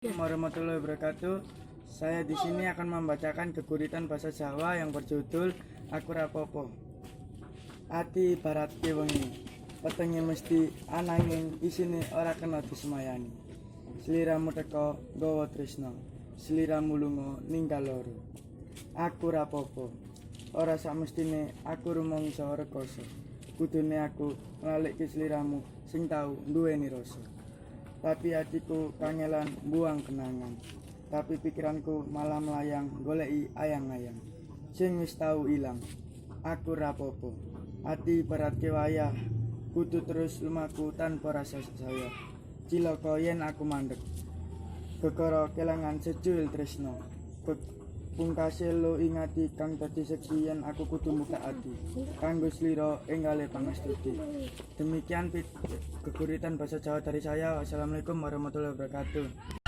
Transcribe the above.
Warahmatullahi wabarakatuh. Saya di sini akan membacakan geguritan bahasa Jawa yang berjudul Aku Rapopo. Ati barat wengi, petenge mesti ananging isine ora kena disemayani. Sliramu teka nggawa tresna, sliramu lunga ninggal loro. Aku rapopo, ora samestine aku rumangsa rekoso. Kudune aku nglalikke sliramu sing tau duweni rasa. Tapi hatiku kangelan buang kenangan, tapi pikiranku malah melayang goleki ayang-ayang sing wis tau ilang. Aku rapopo, hati berat kewayah, kudu terus lumaku tanpa rasa saya. Cilaka yen aku mandek, kekara kelangan sejuil tresno. Pungkase lo ingati kang dadi sekian aku kudu muka ati kanggo slira enggale pangestuti. Demikian geguritan bahasa Jawa dari saya. Wassalamualaikum warahmatullahi wabarakatuh.